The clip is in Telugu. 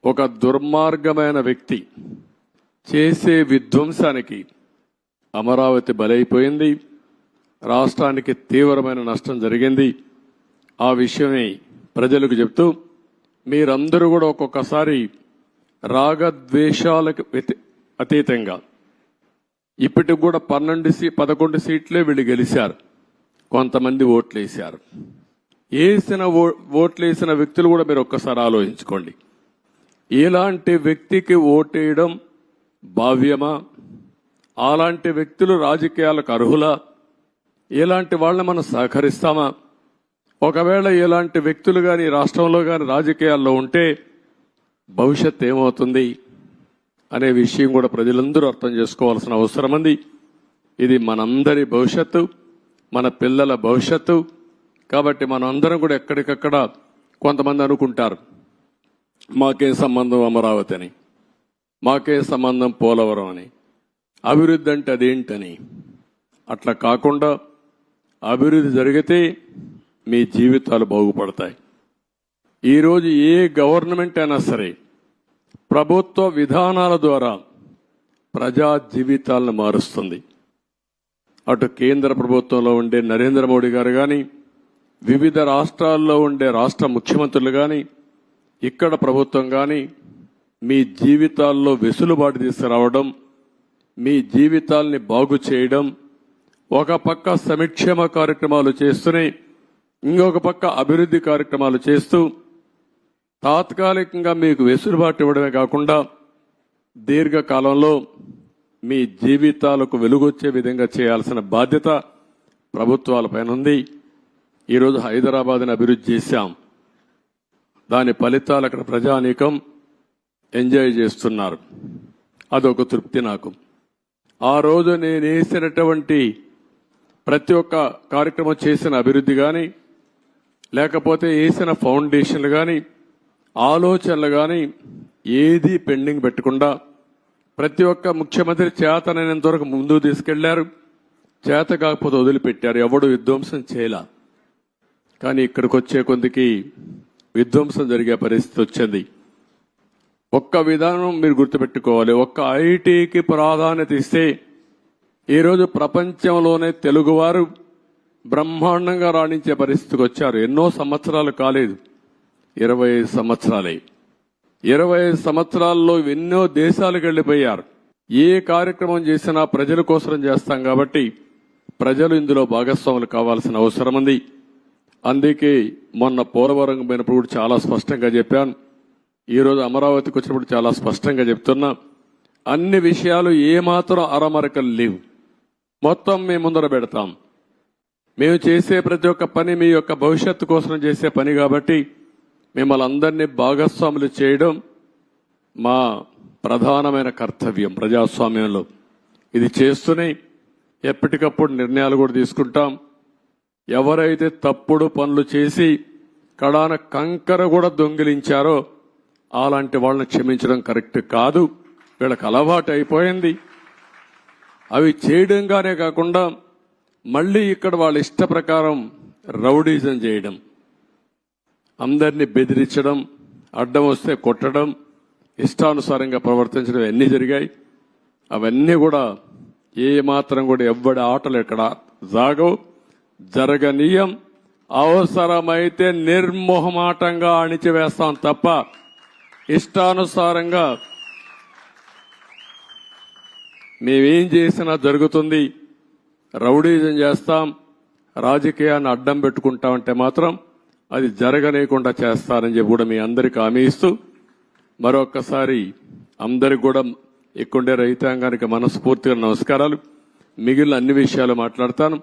ఒక దుర్మార్గమైన వ్యక్తి చేసే విధ్వంసానికి అమరావతి బలైపోయింది. రాష్ట్రానికి తీవ్రమైన నష్టం జరిగింది. ఆ విషయమే ప్రజలకు చెప్తూ మీరందరూ కూడా ఒక్కొక్కసారి రాగద్వేషాలకు అతీతంగా ఇప్పటికి కూడా 11 సీట్లే వీళ్ళు గెలిచారు. కొంతమంది ఓట్లేశారు. ఓట్లేసిన వ్యక్తులు కూడా మీరు ఒక్కసారి ఆలోచించుకోండి. ఇలాంటి వ్యక్తికి ఓటేయడం భావ్యమా? అలాంటి వ్యక్తులు రాజకీయాలకు అర్హులా? ఇలాంటి వాళ్ళని మనం సహకరిస్తామా? ఒకవేళ ఇలాంటి వ్యక్తులు కానీ రాష్ట్రంలో కానీ రాజకీయాల్లో ఉంటే భవిష్యత్ ఏమవుతుంది అనే విషయం కూడా ప్రజలందరూ అర్థం చేసుకోవాల్సిన అవసరం ఉంది. ఇది మనందరి భవిష్యత్తు, మన పిల్లల భవిష్యత్తు. కాబట్టి మనందరం కూడా ఎక్కడికక్కడ కొంతమంది అనుకుంటారు మాకే సంబంధం అమరావతి అని, మాకే సంబంధం పోలవరం అని, అభివృద్ధి అంటే అదేంటని. అట్లా కాకుండా అభివృద్ధి జరిగితే మీ జీవితాలు బాగుపడతాయి. ఈరోజు ఏ గవర్నమెంట్ అయినా సరే ప్రభుత్వ విధానాల ద్వారా ప్రజా జీవితాలను మారుస్తుంది. అటు కేంద్ర ప్రభుత్వంలో ఉండే నరేంద్ర మోడీ గారు కానీ, వివిధ రాష్ట్రాల్లో ఉండే రాష్ట్ర ముఖ్యమంత్రులు కానీ, ఇక్కడ ప్రభుత్వం కానీ మీ జీవితాల్లో వెసులుబాటు తీసుకురావడం, మీ జీవితాల్ని బాగు చేయడం, ఒక పక్క సంక్షేమ కార్యక్రమాలు చేస్తూనే ఇంకొక పక్క అభివృద్ధి కార్యక్రమాలు చేస్తూ తాత్కాలికంగా మీకు వెసులుబాటు ఇవ్వడమే కాకుండా దీర్ఘకాలంలో మీ జీవితాలకు వెలుగొచ్చే విధంగా చేయాల్సిన బాధ్యత ప్రభుత్వాలపైన ఉంది. ఈరోజు హైదరాబాద్ని అభివృద్ధి చేశాం. దాని ఫలితాలు అక్కడ ప్రజానీకం ఎంజాయ్ చేస్తున్నారు. అదొక తృప్తి నాకు. ఆ రోజు నేను వేసినటువంటి ప్రతి ఒక్క కార్యక్రమం చేసిన అభివృద్ధి కానీ, లేకపోతే వేసిన ఫౌండేషన్లు కానీ, ఆలోచనలు కానీ ఏది పెండింగ్ పెట్టకుండా ప్రతి ఒక్క ముఖ్యమంత్రి చేతనైనంత వరకు ముందుకు తీసుకెళ్లారు. చేత కాకపోతే వదిలిపెట్టారు. ఎవడు విధ్వంసం చేయలా. కానీ ఇక్కడికి వచ్చే కొందికి విధ్వంసం జరిగే పరిస్థితి వచ్చింది. ఒక్క విధానం మీరు గుర్తుపెట్టుకోవాలి. ఒక్క ఐటీకి ప్రాధాన్యత ఇస్తే ఈరోజు ప్రపంచంలోనే తెలుగువారు బ్రహ్మాండంగా రాణించే పరిస్థితికి వచ్చారు. ఎన్నో సంవత్సరాలు కాలేదు, 25 సంవత్సరాలే. 25 సంవత్సరాల్లో ఎన్నో దేశాలకు వెళ్లిపోయారు. ఏ కార్యక్రమం చేసినా ప్రజల కోసం చేస్తాం కాబట్టి ప్రజలు ఇందులో భాగస్వాములు కావాల్సిన అవసరం ఉంది. అందుకే మొన్న పోలవరం పోయినప్పుడు కూడా చాలా స్పష్టంగా చెప్పాను. ఈరోజు అమరావతికి వచ్చినప్పుడు చాలా స్పష్టంగా చెప్తున్నా. అన్ని విషయాలు ఏమాత్రం అరమరకలు లేవు. మొత్తం మేము ముందర పెడతాం. మేము చేసే ప్రతి ఒక్క పని మీ యొక్క భవిష్యత్తు కోసం చేసే పని కాబట్టి మిమ్మల్ని అందరినీ భాగస్వాములు చేయడం మా ప్రధానమైన కర్తవ్యం ప్రజాస్వామ్యంలో. ఇది చేస్తూనే ఎప్పటికప్పుడు నిర్ణయాలు కూడా తీసుకుంటాం. ఎవరైతే తప్పుడు పనులు చేసి కడాన కంకర కూడా దొంగిలించారో అలాంటి వాళ్ళని క్షమించడం కరెక్ట్ కాదు. వీళ్ళకి అలవాటు అయిపోయింది. అవి చేయడంగానే కాకుండా మళ్ళీ ఇక్కడ వాళ్ళ ఇష్ట ప్రకారం రౌడీజం చేయడం, అందరినీ బెదిరించడం, అడ్డం వస్తే కొట్టడం, ఇష్టానుసారంగా ప్రవర్తించడం అన్నీ జరిగాయి. అవన్నీ కూడా ఏ మాత్రం కూడా ఎవ్వడి ఆటలు ఎక్కడ జరగనీయం. అవసరమైతే నిర్మోహమాటంగా అణిచివేస్తాం తప్ప ఇష్టానుసారంగా మేమేం చేసినా జరుగుతుంది. రౌడీజం చేస్తాం, రాజకీయాన్ని అడ్డం పెట్టుకుంటామంటే మాత్రం అది జరగనేకుండా చేస్తారని చెప్పి కూడా మీ అందరికీ హామీ ఇస్తూ మరొక్కసారి అందరికి కూడా ఇక్కడుండే రైతాంగానికి మనస్ఫూర్తిగా నమస్కారాలు. మిగిలిన అన్ని విషయాలు మాట్లాడతాను.